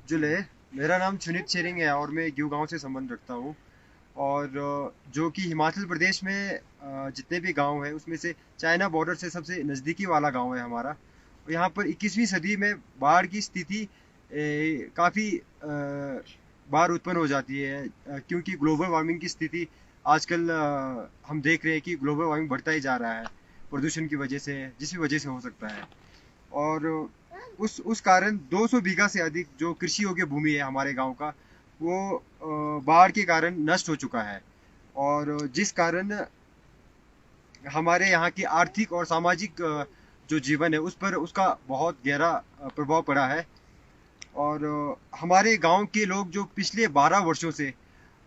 जुले मेरा नाम चुनित चेरिंग है और मैं ग्यू गांव से संबंध रखता हूँ। और जो कि हिमाचल प्रदेश में जितने भी गांव हैं उसमें से चाइना बॉर्डर से सबसे नज़दीकी वाला गांव है हमारा। और यहाँ पर 21वीं सदी में बाढ़ की स्थिति काफ़ी बार उत्पन्न हो जाती है, क्योंकि ग्लोबल वार्मिंग की स्थिति आजकल हम देख रहे हैं कि ग्लोबल वार्मिंग बढ़ता ही जा रहा है प्रदूषण की वजह से, जिस भी वजह से हो सकता है। और उस कारण 200 बीघा से अधिक जो कृषि योग्य भूमि है हमारे गांव का, वो बाढ़ के कारण नष्ट हो चुका है। और जिस कारण हमारे यहाँ की आर्थिक और सामाजिक जो जीवन है उस पर उसका बहुत गहरा प्रभाव पड़ा है। और हमारे गांव के लोग जो पिछले 12 वर्षों से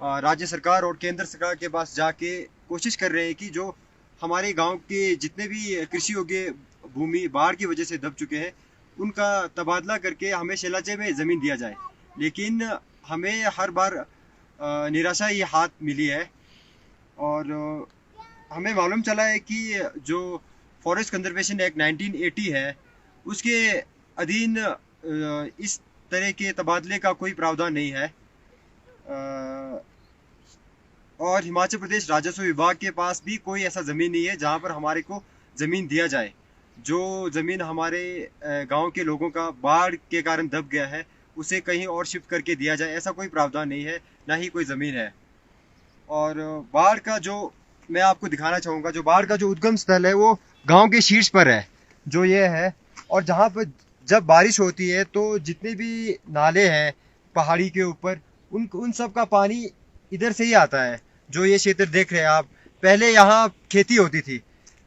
राज्य सरकार और केंद्र सरकार के पास जाके कोशिश कर रहे हैं कि जो हमारे गांव के जितने भी कृषि योग्य भूमि बाढ़ की वजह से दब चुके हैं उनका तबादला करके हमें शैलाजे में ज़मीन दिया जाए। लेकिन हमें हर बार निराशा ही हाथ मिली है। और हमें मालूम चला है कि जो फॉरेस्ट कंजर्वेशन एक्ट 1980 है उसके अधीन इस तरह के तबादले का कोई प्रावधान नहीं है। और हिमाचल प्रदेश राजस्व विभाग के पास भी कोई ऐसा ज़मीन नहीं है जहाँ पर हमारे को ज़मीन दिया जाए। जो ज़मीन हमारे गांव के लोगों का बाढ़ के कारण दब गया है उसे कहीं और शिफ्ट करके दिया जाए, ऐसा कोई प्रावधान नहीं है, ना ही कोई ज़मीन है। और बाढ़ का जो मैं आपको दिखाना चाहूँगा, जो बाढ़ का जो उद्गम स्थल है वो गांव के शीर्ष पर है, जो ये है। और जहाँ पर जब बारिश होती है तो जितने भी नाले हैं पहाड़ी के ऊपर उन सब का पानी इधर से ही आता है। जो ये क्षेत्र देख रहे हैं आप, पहले यहाँ खेती होती थी,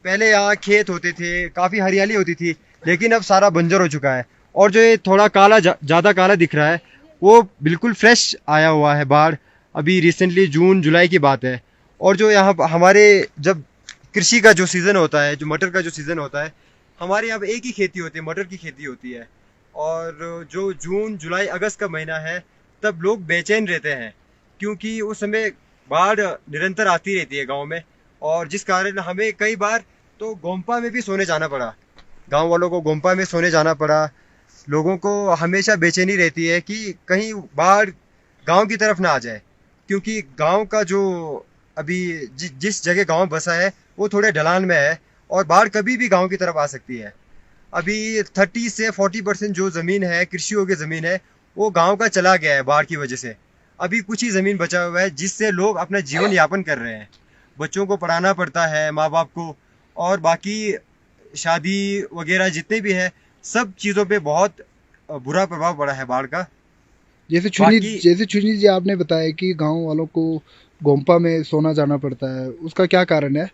पहले यहाँ खेत होते थे, काफ़ी हरियाली होती थी, लेकिन अब सारा बंजर हो चुका है। और जो ये थोड़ा काला ज़्यादा काला दिख रहा है वो बिल्कुल फ्रेश आया हुआ है बाढ़, अभी रिसेंटली जून जुलाई की बात है। और जो यहाँ हमारे जब कृषि का जो सीज़न होता है, जो मटर का जो सीज़न होता है, हमारे यहाँ पे एक ही खेती होती है, मटर की खेती होती है। और जो जून जुलाई अगस्त का महीना है तब लोग बेचैन रहते हैं, क्योंकि उस समय बाढ़ निरंतर आती रहती है गांव में। और जिस कारण हमें कई बार तो गोम्पा में भी सोने जाना पड़ा, गांव वालों को गोम्पा में सोने जाना पड़ा। लोगों को हमेशा बेचैनी रहती है कि कहीं बाढ़ गांव की तरफ ना आ जाए, क्योंकि गांव का जो अभी जिस जगह गांव बसा है वो थोड़े ढलान में है और बाढ़ कभी भी गांव की तरफ आ सकती है। अभी 30 से 40% जो ज़मीन है कृषि योग्य ज़मीन है वो गांव का चला गया है बाढ़ की वजह से। अभी कुछ ही ज़मीन बचा हुआ है जिससे लोग अपना जीवन यापन कर रहे हैं। बच्चों को पढ़ाना पड़ता है, माँ बाप को, और बाकी शादी वगैरह जितने भी है सब चीज़ों पे बहुत बुरा प्रभाव पड़ा है बाढ़ का। बाकी जैसे चुनी जी आपने बताया कि गांव वालों को गोम्पा में सोना जाना पड़ता है, उसका क्या कारण है?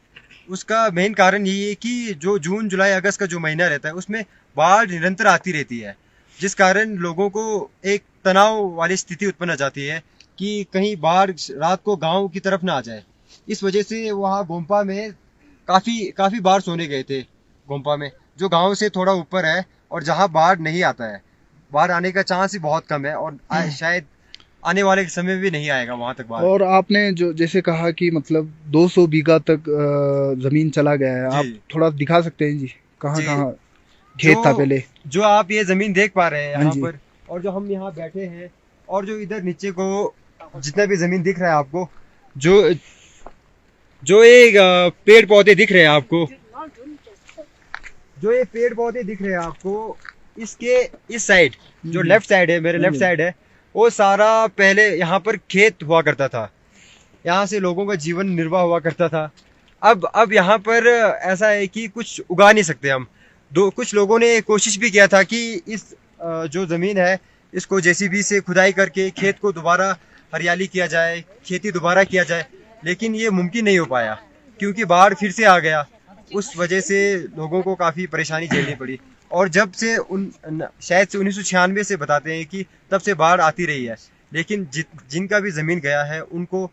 उसका मेन कारण यही है कि जो जून जुलाई अगस्त का जो महीना रहता है उसमें बाढ़ निरंतर आती रहती है, जिस कारण लोगों को एक तनाव वाली स्थिति उत्पन्न हो जाती है कि कहीं बाढ़ रात को गांव की तरफ ना आ जाए। इस वजह से वहाँ गोम्पा में काफ़ी काफ़ी बार सोने गए थे, गोम्पा में जो गांव से थोड़ा ऊपर है और जहाँ बाढ़ नहीं आता है। बाढ़ आने का चांस ही बहुत कम है और शायद आने वाले समय में भी नहीं आएगा वहां तक बाढ़। और आपने जो जैसे कहा कि मतलब 200 बीघा तक जमीन चला गया है, आप जी थोड़ा दिखा सकते हैं जी कहाँ जी। कहाँ जो खेत था पहले? जो आप ये जमीन देख पा रहे हैं हाँ यहाँ जी। पर, और जो हम यहाँ बैठे हैं, और जो इधर नीचे को जितना भी जमीन दिख रहा है आपको, जो जो ये पेड़ पौधे दिख रहे हैं आपको, जो ये पेड़ पौधे दिख रहे हैं आपको, इसके इस साइड जो हम्म, लेफ्ट साइड है, मेरे हाँ लेफ्ट जी। साइड है, वो सारा पहले यहाँ पर खेत हुआ करता था। यहाँ से लोगों का जीवन निर्वाह हुआ करता था। अब यहाँ पर ऐसा है कि कुछ उगा नहीं सकते हम। दो कुछ लोगों ने कोशिश भी किया था कि इस जो ज़मीन है इसको जेसीबी से खुदाई करके खेत को दोबारा हरियाली किया जाए, खेती दोबारा किया जाए, लेकिन ये मुमकिन नहीं हो पाया क्योंकि बाढ़ फिर से आ गया। उस वजह से लोगों को काफ़ी परेशानी झेलनी पड़ी। और जब से शायद से 1996 से बताते हैं कि तब से बाढ़ आती रही है, लेकिन जिनका भी ज़मीन गया है उनको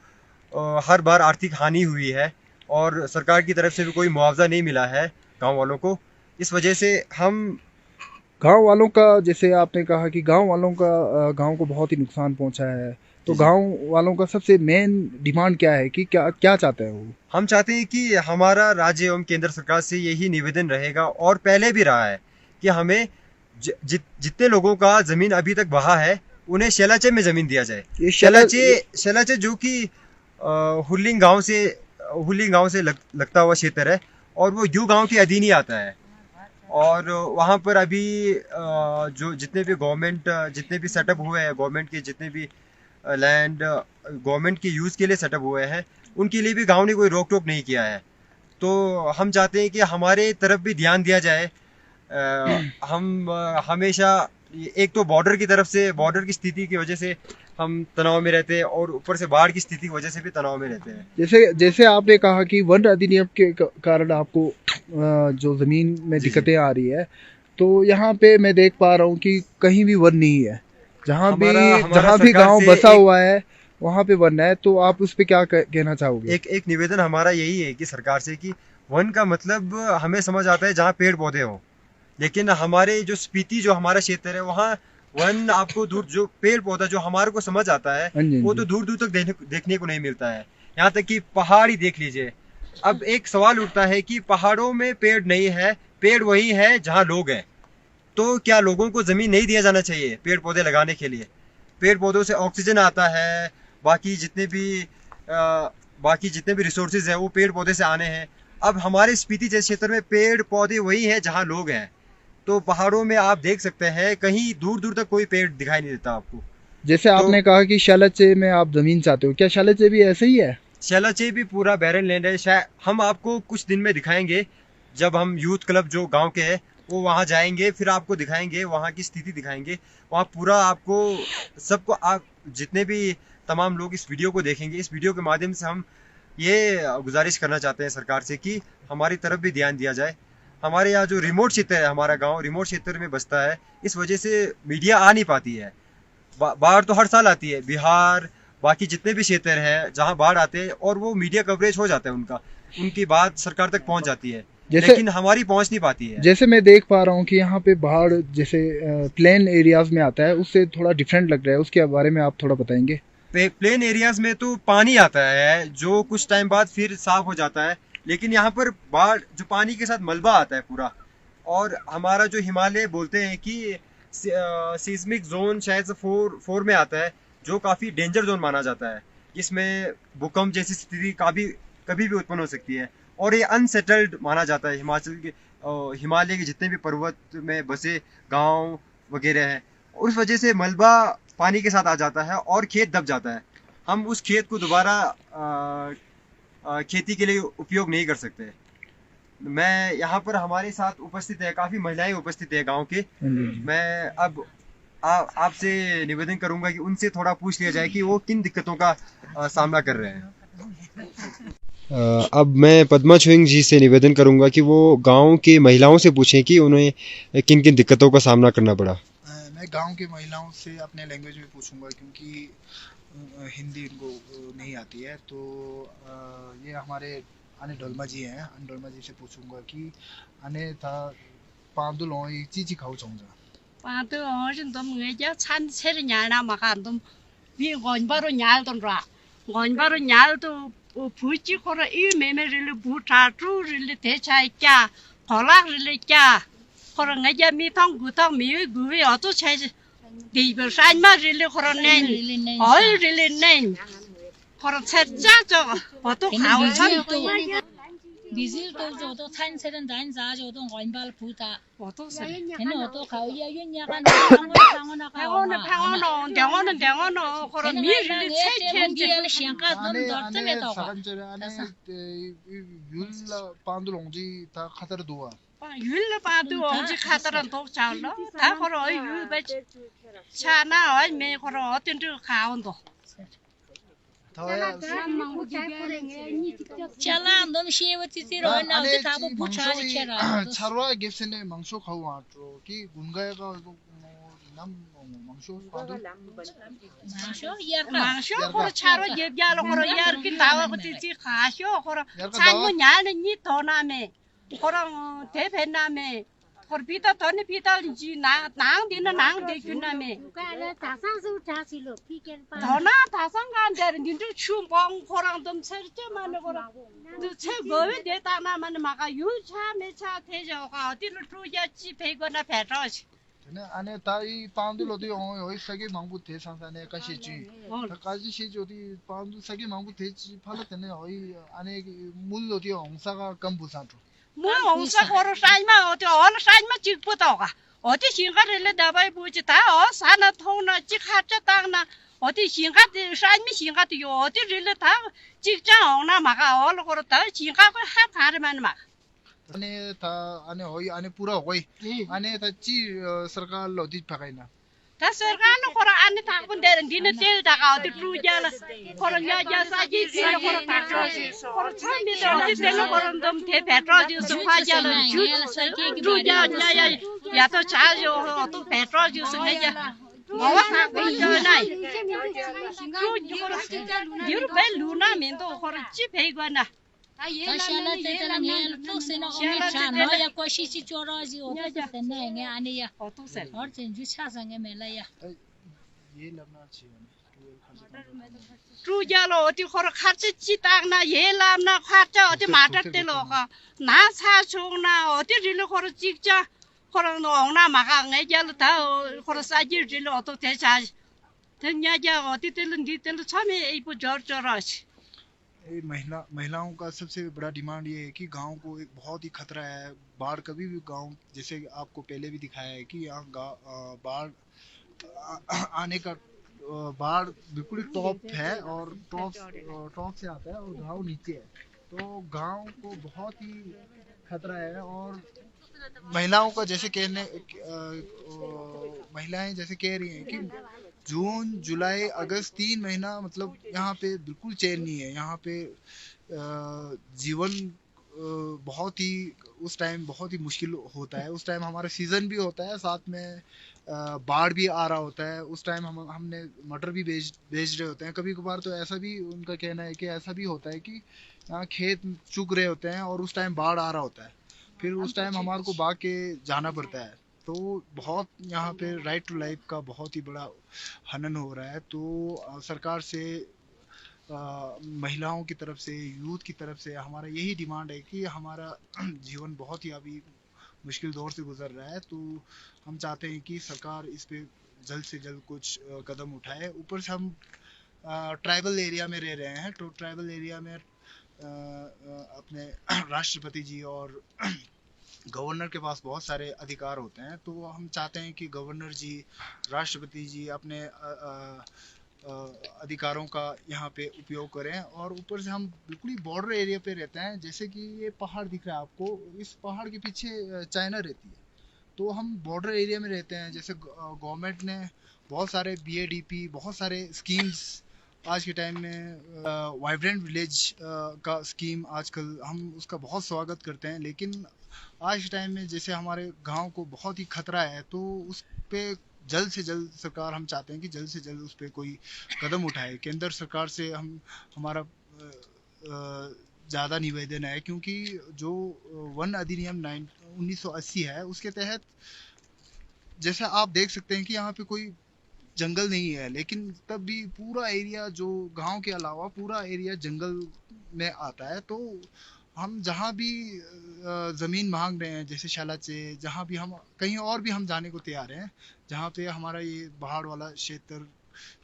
हर बार आर्थिक हानि हुई है और सरकार की तरफ से भी कोई मुआवजा नहीं मिला है गांव वालों को। इस वजह से हम गांव वालों का, जैसे आपने कहा कि गांव वालों का गांव को बहुत ही नुकसान पहुंचा है, तो जी जी, गांव वालों का सबसे मेन डिमांड क्या है कि क्या क्या चाहते हैं वो? हम चाहते हैं कि हमारा राज्य एवं केंद्र सरकार से यही निवेदन रहेगा और पहले भी रहा है कि हमें जितने लोगों का ज़मीन अभी तक बहा है उन्हें शेलाचे में जमीन दिया जाए। ये शेलाचे जो कि हुलिंग गांव से लगता हुआ क्षेत्र है और वो यू गांव के अधीन ही आता है। और वहाँ पर अभी जो जितने भी सेटअप हुए हैं, गवर्नमेंट के जितने भी लैंड गवर्नमेंट के यूज़ के लिए सेटअप हुए हैं, उनके लिए भी गांव ने कोई रोक टोक नहीं किया है। तो हम चाहते हैं कि हमारे तरफ भी ध्यान दिया जाए। हम हमेशा एक तो बॉर्डर की स्थिति की वजह से हम तनाव में रहते हैं और ऊपर से बाढ़ की स्थिति की वजह से भी तनाव में रहते हैं। जैसे आपने कहा कि वन अधिनियम के कारण आपको जो जमीन में दिक्कतें आ रही है, तो यहाँ पे मैं देख पा रहा हूँ कि कहीं भी वन नहीं है। जहाँ भी गांव बसा हुआ है वहाँ पे वन है। तो आप उस पे क्या कहना चाहोगे? एक निवेदन हमारा यही है कि सरकार से कि वन का मतलब हमें समझ आता है जहाँ पेड़ पौधे हों, लेकिन हमारे जो स्पीति जो हमारा क्षेत्र है वहाँ वन आपको दूर जो पेड़ पौधा जो हमारे को समझ आता है वो तो दूर दूर तक देखने को नहीं मिलता है। यहाँ तक कि पहाड़ ही देख लीजिए। अब एक सवाल उठता है कि पहाड़ों में पेड़ नहीं है, पेड़ वही है जहाँ लोग हैं। तो क्या लोगों को जमीन नहीं दिया जाना चाहिए पेड़ पौधे लगाने के लिए? पेड़ पौधों से ऑक्सीजन आता है, बाकी जितने भी रिसोर्सेज है वो पेड़ पौधे से आने हैं। अब हमारे स्पीति जैसे क्षेत्र में पेड़ पौधे वही है जहाँ लोग हैं। तो पहाड़ों में आप देख सकते हैं कहीं दूर दूर तक कोई पेड़ दिखाई नहीं देता आपको। जैसे आपने कहा कि शेलाचे में आप जमीन चाहते हो, क्या शेलाचे भी ऐसे ही है? शेलाचे भी पूरा बैरन लैंड है। शायद हम आपको कुछ दिन में दिखाएंगे, जब हम यूथ क्लब जो गांव के हैं वो वहां जाएंगे, फिर आपको दिखाएंगे, वहां की स्थिति दिखाएंगे। वहां पूरा आपको सबको आप जितने भी तमाम लोग इस वीडियो को देखेंगे, इस वीडियो के माध्यम से हम ये गुजारिश करना चाहते हैं सरकार से कि हमारी तरफ भी ध्यान दिया जाए। हमारे यहाँ जो रिमोट क्षेत्र है, हमारा गांव रिमोट क्षेत्र में बसता है, इस वजह से मीडिया आ नहीं पाती है। बाढ़ तो हर साल आती है, बिहार बाकी जितने भी क्षेत्र हैं जहाँ बाढ़ आते हैं और वो मीडिया कवरेज हो जाता है, उनकी बात सरकार तक पहुँच जाती है, लेकिन हमारी पहुँच नहीं पाती है। जैसे मैं देख पा रहा हूँ कि यहाँ पे बाढ़ जैसे प्लेन एरियाज में आता है, उससे थोड़ा डिफरेंट लग रहा है, उसके बारे में आप थोड़ा बताएंगे? प्लेन एरियाज में तो पानी आता है जो कुछ टाइम बाद फिर साफ हो जाता है, लेकिन यहाँ पर बाढ़ जो पानी के साथ मलबा आता है पूरा। और हमारा जो हिमालय बोलते हैं कि सीस्मिक जोन शायद 4 में आता है, जो काफ़ी डेंजर जोन माना जाता है। इसमें भूकंप जैसी स्थिति कभी भी उत्पन्न हो सकती है और ये अनसेटल्ड माना जाता है। हिमालय के जितने भी पर्वत में बसे गांव वगैरह हैं, उस वजह से मलबा पानी के साथ आ जाता है और खेत दब जाता है। हम उस खेत को दोबारा खेती के लिए उपयोग नहीं कर सकते। मैं यहाँ पर हमारे साथ उपस्थित है, काफ़ी महिलाएं उपस्थित है गांव के। मैं अब आपसे निवेदन करूंगा कि उनसे थोड़ा पूछ लिया जाए कि वो किन दिक्कतों का सामना कर रहे हैं। अब मैं पद्मा छुइंग जी से निवेदन करूंगा कि वो गांव की महिलाओं से पूछें कि उन्हें किन किन दिक्कतों का सामना करना पड़ा। मैं गांव की महिलाओं से अपने लैंग्वेज में पूछूंगा, क्योंकि हिंदी इनको नहीं आती है। तो ये हमारे आने डोलमा जी हैं, डोलमा जी से पूछूंगा कि आने था पांदुलों एक चीज़ खाओ चौंजा पांदुलों जिन तुम ये जा छान छेर न्याना मकान तुम भी गौनबारो न्याल तुम रा गौनबारो न्याल तो पूछी कोरा ये में रिले बुटाटू रिले ते चाय क्या कोला रिले क्या कोरा नया मीठा गुता मी गुवे अतो चाय देवर शाइन मा रिले कोरा नहीं ऑल रिले नहीं कोरा छच्चा जो अतो खाओ छन Bizil to jo to than seren dan za jo to ngoin bal puta 어떤 ene oto khau ya yun ya kan phangona 병원은 그런 미를 체체는 시안가 넌 dortme to 율라 पांदुलोंजी ता खतर दुआ 율라 पादु 언제 카더란 독자로 다 걸어 유베 차나 어이 메 걸어 어떤 저 가온도 चला दम शेवती तिरो ना उते थाबो पुछा छेरा छरवा गिफ्सने मांसो खाऊ आट्रो कि गुनगायगा नाम मांसो पादु मांसो कोर छारो येब्यालो कोर यार कि तावा कुति खाशो कोर छानो न्याने नि तोनामे कोर देफेनामे कोर पिता तने पिता जी नांग दिन नांग देखुनामे धना थासं गांदर निंदु छुंबong कोरां दम छरचे माने कोरा दुछे गोवे देताना माने माका युछा मेछा थेजो का तिल टुया ची फेगोना फेटोस 네, 안에 다이 빵들 어디 여기 세계 망부 대상산에 가시 지. 가시 시 어디 빵들 세계 망부 대지 팔을 때는 어이 안에 물 어디 엉사가 간부산도. 뭐 옹사 거로 사이마 어디 어느 사이마 찍보다가 어디 신가를 다바이 보지 다 사나 통나 찍하자 땅나 어디 신가들 사이미 신가도 요 어디를 다 찍자 오나 마가 얼 거로 다 신가고 하 가르만 막 안에 다 안에 어이 안에 पूरा होई 안에 다 지 सरकार लोदी पकाइना 다 सरकार 거로 안에 다 군데 니네 떼다가 어디 루자라 거로 야야 사지 떼는 거로 다 거로 참미들 어디 떼는 거로 좀 대배트로지스 화자는 루자 야야 야또 자요 또 배트로지스 해야 뭐가 하고 있잖아 유럽에 루나 면도 거로 집회거나 Tashala tetela ngel to seno omi chano ya koshi chi chorozi o to tenne nge ani ya 어떠세 और तेंजु छासा nge mela ya ये लगना चाहिए 루자로 어디 거로 같이 지당나 예람나 화자 어디 맞았대로가 나 사송나 어디 릴로 거로 찍자 거로 농나 마가 내자로 다 거로 싸질 릴로 어디 대자 등야자 어디 들은 뒤들은 처음에 이부 저저러시 महिलाओं का सबसे बड़ा डिमांड ये है कि गांव को एक बहुत ही खतरा है बाढ़ कभी भी गांव जैसे आपको पहले भी दिखाया है कि यहाँ बाढ़ आने का बाढ़ बिल्कुल टॉप है और टॉप से आता है और गांव नीचे है तो गांव को बहुत ही खतरा है और महिलाओं का जैसे कहने महिलाएं जैसे कह रही हैं कि जून जुलाई अगस्त 3 महीना मतलब यहाँ पे बिल्कुल चैन नहीं है यहाँ पे जीवन बहुत ही उस टाइम बहुत ही मुश्किल होता है उस टाइम हमारा सीजन भी होता है साथ में बाढ़ भी आ रहा होता है उस टाइम हमने मटर भी बेच रहे होते हैं कभी कभार तो ऐसा भी उनका कहना है कि ऐसा भी होता है कि यहाँ खेत चुग रहे होते हैं और उस टाइम बाढ़ आ रहा होता है फिर उस टाइम हमारे को भाग के जाना पड़ता है तो बहुत यहाँ पे राइट टू लाइफ का बहुत ही बड़ा हनन हो रहा है तो सरकार से महिलाओं की तरफ से यूथ की तरफ से हमारा यही डिमांड है कि हमारा जीवन बहुत ही अभी मुश्किल दौर से गुजर रहा है तो हम चाहते हैं कि सरकार इस पे जल्द से जल्द कुछ कदम उठाए ऊपर से हम ट्राइबल एरिया में रह रहे हैं तो ट्राइबल एरिया में अपने राष्ट्रपति जी और गवर्नर के पास बहुत सारे अधिकार होते हैं तो हम चाहते हैं कि गवर्नर जी राष्ट्रपति जी अपने अधिकारों का यहाँ पे उपयोग करें और ऊपर से हम बिल्कुल ही बॉर्डर एरिया पे रहते हैं जैसे कि ये पहाड़ दिख रहा है आपको इस पहाड़ के पीछे चाइना रहती है तो हम बॉर्डर एरिया में रहते हैं जैसे गवर्नमेंट ने बहुत सारे BADP बहुत सारे स्कीम्स आज के टाइम में वाइब्रेंट विलेज का स्कीम आजकल हम उसका बहुत स्वागत करते हैं लेकिन आज के टाइम में जैसे हमारे गांव को बहुत ही खतरा है तो उस पे जल्द से जल्द सरकार हम चाहते हैं कि जल्द से जल्द उस पे कोई कदम उठाए केंद्र सरकार से हमारा ज़्यादा निवेदन है क्योंकि जो वन अधिनियम 1980 है उसके तहत जैसे आप देख सकते हैं कि यहाँ पे कोई जंगल नहीं है लेकिन तब भी पूरा एरिया जो गांव के अलावा पूरा एरिया जंगल में आता है तो हम जहाँ भी ज़मीन मांग रहे हैं जैसे शालाचे जहाँ भी हम कहीं और भी हम जाने को तैयार हैं जहाँ पे हमारा ये पहाड़ वाला क्षेत्र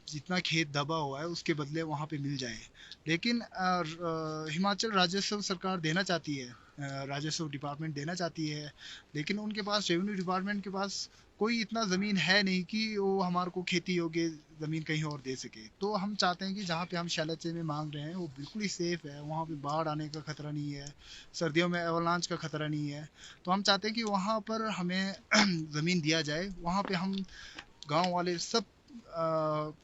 जितना खेत दबा हुआ है उसके बदले वहाँ पे मिल जाए लेकिन हिमाचल राजस्व सरकार देना चाहती है राजस्व डिपार्टमेंट देना चाहती है लेकिन उनके पास रेवेन्यू डिपार्टमेंट के पास कोई इतना ज़मीन है नहीं कि वो हमारे को खेती योग्य ज़मीन कहीं और दे सके तो हम चाहते हैं कि जहाँ पे हम शालाचे में मांग रहे हैं वो बिल्कुल ही सेफ़ है वहाँ पे बाढ़ आने का ख़तरा नहीं है सर्दियों में एवलांच का ख़तरा नहीं है तो हम चाहते हैं कि वहाँ पर हमें ज़मीन दिया जाए वहाँ पे हम गाँव वाले सब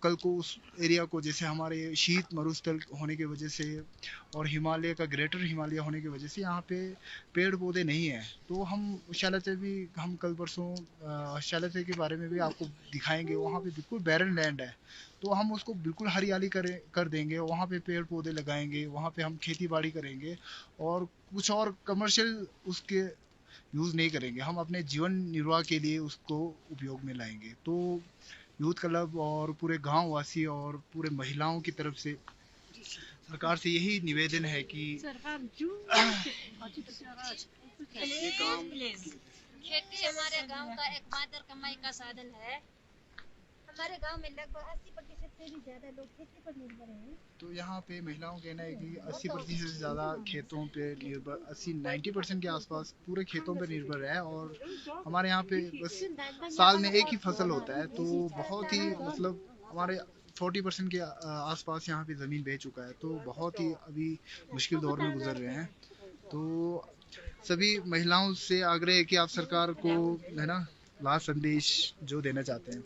कल को उस एरिया को जैसे हमारे शीत मरुस्थल होने की वजह से और हिमालय का ग्रेटर हिमालय होने की वजह से यहाँ पे पेड़ पौधे नहीं हैं तो हम शालाचे भी हम कल परसों शालाचे के बारे में भी आपको दिखाएंगे वहाँ पे बिल्कुल बैरन लैंड है तो हम उसको बिल्कुल हरियाली कर देंगे वहाँ पे पेड़ पौधे लगाएंगे वहाँ पे हम खेती बाड़ी करेंगे और कुछ और कमर्शियल उसके यूज़ नहीं करेंगे हम अपने जीवन निर्वाह के लिए उसको उपयोग में लाएंगे तो यूथ क्लब और पूरे गांव वासी और पूरे महिलाओं की तरफ से सरकार से यही निवेदन है कि खेती हमारे गांव का एकमात्र कमाई का साधन है। हमारे गांव में लगभग 80% से भी ज्यादा लोग खेती पर निर्भर हैं। तो यहाँ पे महिलाओं का कहना है कि 80% से ज़्यादा खेतों पे निर्भर, 80-90% के आसपास पूरे खेतों पे निर्भर है। और हमारे यहाँ पे बस साल में एक ही फसल होता है, तो बहुत ही मतलब हमारे 40% के आसपास यहाँ पे ज़मीन बह चुका है, तो बहुत ही अभी मुश्किल दौर में गुजर रहे हैं। तो सभी महिलाओं से आग्रह है कि आप सरकार को है ना लास्ट संदेश जो देना चाहते हैं।